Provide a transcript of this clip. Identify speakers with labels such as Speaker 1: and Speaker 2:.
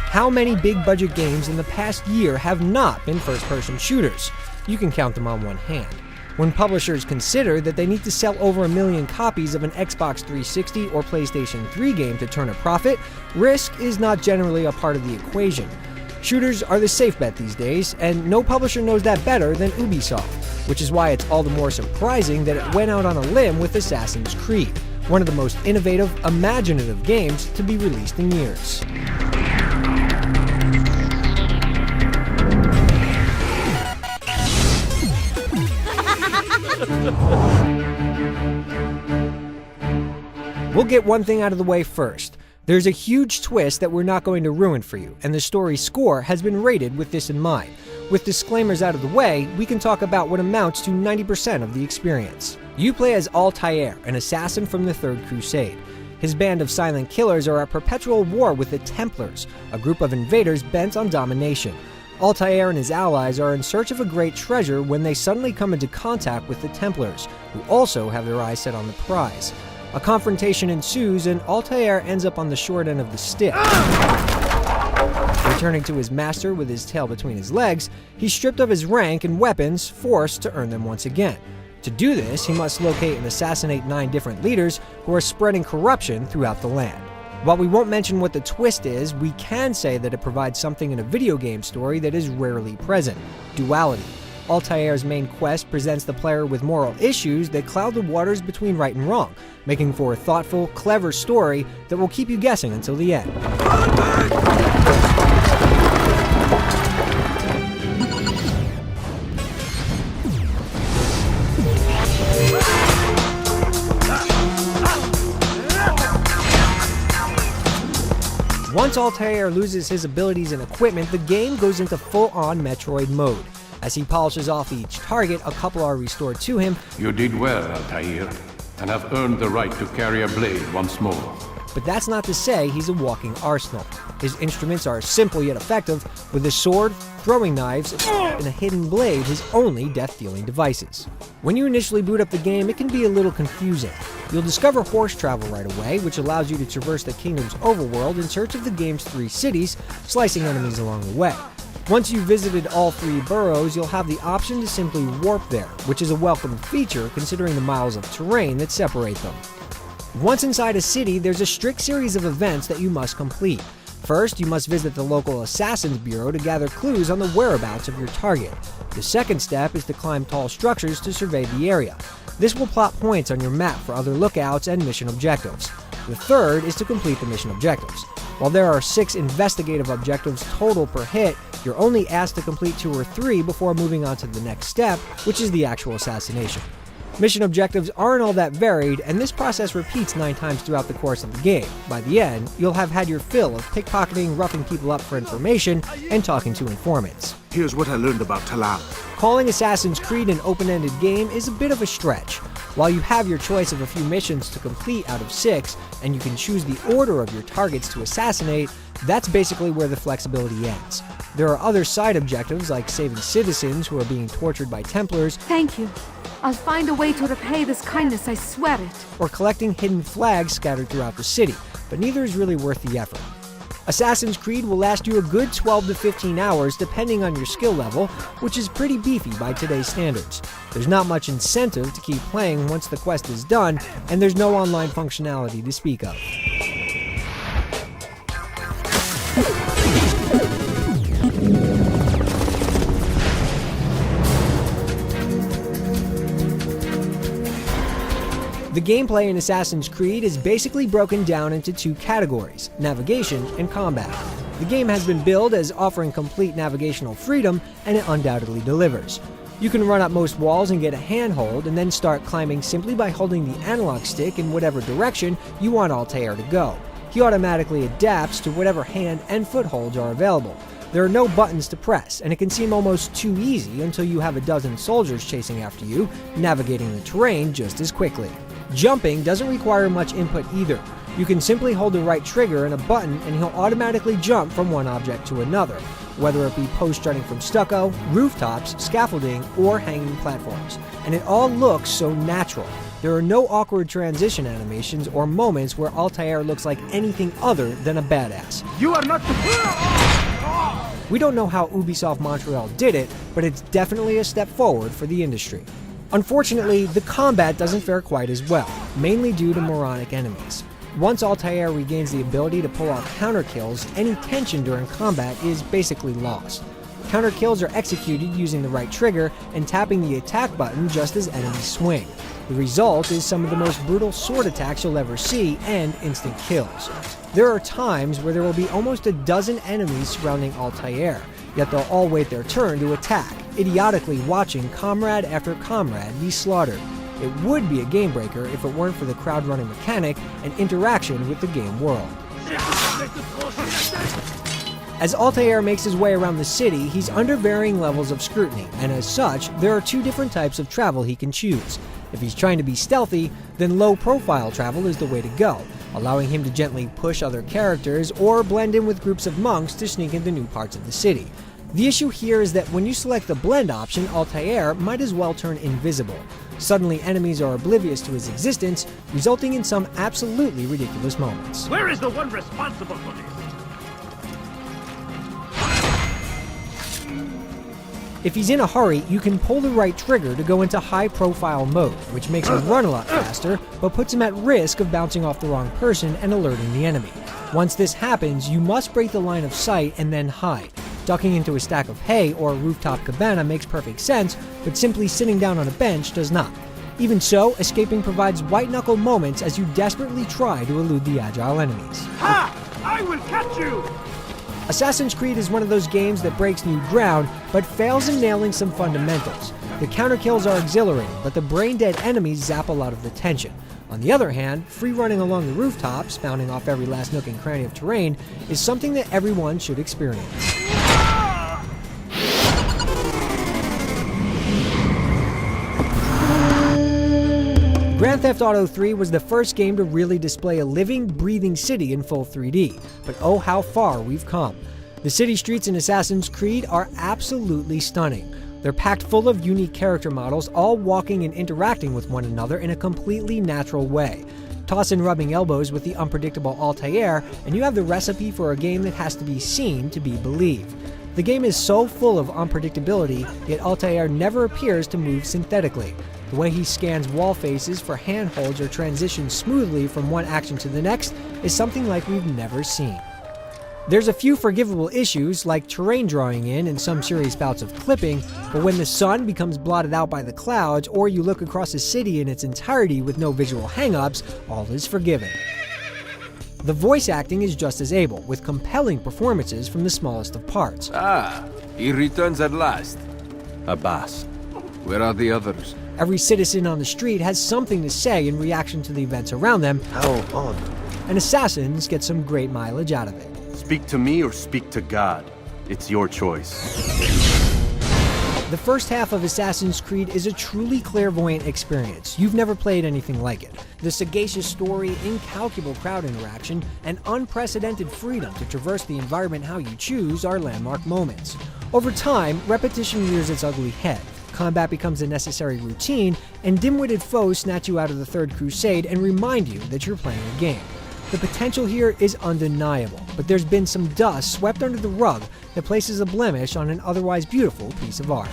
Speaker 1: How many big-budget games in the past year have not been first-person shooters? You can count them on one hand. When publishers consider that they need to sell over 1 million copies of an Xbox 360 or PlayStation 3 game to turn a profit, risk is not generally a part of the equation. Shooters are the safe bet these days, and no publisher knows that better than Ubisoft, which is why it's all the more surprising that it went out on a limb with Assassin's Creed, one of the most innovative, imaginative games to be released in years. We'll get one thing out of the way first. There's a huge twist that we're not going to ruin for you, and the story's score has been rated with this in mind. With disclaimers out of the way, we can talk about what amounts to 90% of the experience. You play as Altaïr, an assassin from the Third Crusade. His band of silent killers are at perpetual war with the Templars, a group of invaders bent on domination. Altaïr and his allies are in search of a great treasure when they suddenly come into contact with the Templars, who also have their eyes set on the prize. A confrontation ensues, and Altaïr ends up on the short end of the stick. Returning to his master with his tail between his legs, he's stripped of his rank and weapons, forced to earn them once again. To do this, he must locate and assassinate 9 different leaders who are spreading corruption throughout the land. While we won't mention what the twist is, we can say that it provides something in a video game story that is rarely present: duality. Altaïr's main quest presents the player with moral issues that cloud the waters between right and wrong, making for a thoughtful, clever story that will keep you guessing until the end. Once Altaïr loses his abilities and equipment, the game goes into full-on Metroid mode. As he polishes off each target, a couple are restored to him.
Speaker 2: You did well, Altaïr, and have earned the right to carry a blade once more.
Speaker 1: But that's not to say he's a walking arsenal. His instruments are simple yet effective, with a sword, throwing knives, and a hidden blade his only death-dealing devices. When you initially boot up the game, it can be a little confusing. You'll discover horse travel right away, which allows you to traverse the kingdom's overworld in search of the game's 3 cities, slicing enemies along the way. Once you've visited all 3 boroughs, you'll have the option to simply warp there, which is a welcome feature considering the miles of terrain that separate them. Once inside a city, there's a strict series of events that you must complete. First, you must visit the local Assassin's Bureau to gather clues on the whereabouts of your target. The second step is to climb tall structures to survey the area. This will plot points on your map for other lookouts and mission objectives. The third is to complete the mission objectives. While there are 6 investigative objectives total per hit, you're only asked to complete 2 or 3 before moving on to the next step, which is the actual assassination. Mission objectives aren't all that varied, and this process repeats 9 times throughout the course of the game. By the end, you'll have had your fill of pickpocketing, roughing people up for information, and talking to informants.
Speaker 3: Here's what I learned about Talal.
Speaker 1: Calling Assassin's Creed an open-ended game is a bit of a stretch. While you have your choice of a few missions to complete out of 6, and you can choose the order of your targets to assassinate, that's basically where the flexibility ends. There are other side objectives like saving citizens who are being tortured by Templars.
Speaker 4: Thank you. I'll find a way to repay this kindness, I swear it.
Speaker 1: Or collecting hidden flags scattered throughout the city, but neither is really worth the effort. Assassin's Creed will last you a good 12 to 15 hours depending on your skill level, which is pretty beefy by today's standards. There's not much incentive to keep playing once the quest is done, and there's no online functionality to speak of. The gameplay in Assassin's Creed is basically broken down into 2 categories: navigation and combat. The game has been billed as offering complete navigational freedom, and it undoubtedly delivers. You can run up most walls and get a handhold, and then start climbing simply by holding the analog stick in whatever direction you want Altaïr to go. He automatically adapts to whatever hand and footholds are available. There are no buttons to press, and it can seem almost too easy until you have a dozen soldiers chasing after you, navigating the terrain just as quickly. Jumping doesn't require much input either. You can simply hold the right trigger and a button and he'll automatically jump from one object to another, whether it be posts jutting from stucco, rooftops, scaffolding, or hanging platforms. And it all looks so natural. There are no awkward transition animations or moments where Altaïr looks like anything other than a badass.
Speaker 3: You are not
Speaker 1: We don't know how Ubisoft Montreal did it, but it's definitely a step forward for the industry. Unfortunately, the combat doesn't fare quite as well, mainly due to moronic enemies. Once Altaïr regains the ability to pull off counter kills, any tension during combat is basically lost. Counter kills are executed using the right trigger and tapping the attack button just as enemies swing. The result is some of the most brutal sword attacks you'll ever see and instant kills. There are times where there will be almost a dozen enemies surrounding Altaïr, yet they'll all wait their turn to attack, idiotically watching comrade after comrade be slaughtered. It would be a game breaker if it weren't for the crowd running mechanic and interaction with the game world. As Altaïr makes his way around the city, he's under varying levels of scrutiny, and as such, there are two different types of travel he can choose. If he's trying to be stealthy, then low-profile travel is the way to go, allowing him to gently push other characters or blend in with groups of monks to sneak into new parts of the city. The issue here is that when you select the blend option, Altaïr might as well turn invisible. Suddenly, enemies are oblivious to his existence, resulting in some absolutely ridiculous moments.
Speaker 5: Where is the one responsible for this?
Speaker 1: If he's in a hurry, you can pull the right trigger to go into high-profile mode, which makes him run a lot faster, but puts him at risk of bouncing off the wrong person and alerting the enemy. Once this happens, you must break the line of sight and then hide. Ducking into a stack of hay or a rooftop cabana makes perfect sense, but simply sitting down on a bench does not. Even so, escaping provides white-knuckle moments as you desperately try to elude the agile enemies.
Speaker 5: Ha! I will catch you!
Speaker 1: Assassin's Creed is one of those games that breaks new ground, but fails in nailing some fundamentals. The counter kills are exhilarating, but the brain-dead enemies zap a lot of the tension. On the other hand, free running along the rooftops, bounding off every last nook and cranny of terrain, is something that everyone should experience. Grand Theft Auto 3 was the first game to really display a living, breathing city in full 3D, but oh how far we've come. The city streets in Assassin's Creed are absolutely stunning. They're packed full of unique character models, all walking and interacting with one another in a completely natural way. Toss in rubbing elbows with the unpredictable Altaïr, and you have the recipe for a game that has to be seen to be believed. The game is so full of unpredictability, yet Altaïr never appears to move synthetically. The way he scans wall faces for handholds or transitions smoothly from one action to the next is something like we've never seen. There's a few forgivable issues, like terrain drawing in and some serious bouts of clipping, but when the sun becomes blotted out by the clouds, or you look across a city in its entirety with no visual hang-ups, all is forgiven. The voice acting is just as able, with compelling performances from the smallest of parts.
Speaker 6: Ah, he returns at last. Abbas, where are the others?
Speaker 1: Every citizen on the street has something to say in reaction to the events around them,
Speaker 7: How odd.
Speaker 1: and assassins get some great mileage out of it.
Speaker 7: Speak to me or speak to God. It's your choice.
Speaker 1: The first half of Assassin's Creed is a truly clairvoyant experience. You've never played anything like it. The sagacious story, incalculable crowd interaction, and unprecedented freedom to traverse the environment how you choose are landmark moments. Over time, repetition rears its ugly head. Combat becomes a necessary routine, and dim-witted foes snatch you out of the Third Crusade and remind you that you're playing a game. The potential here is undeniable, but there's been some dust swept under the rug that places a blemish on an otherwise beautiful piece of art.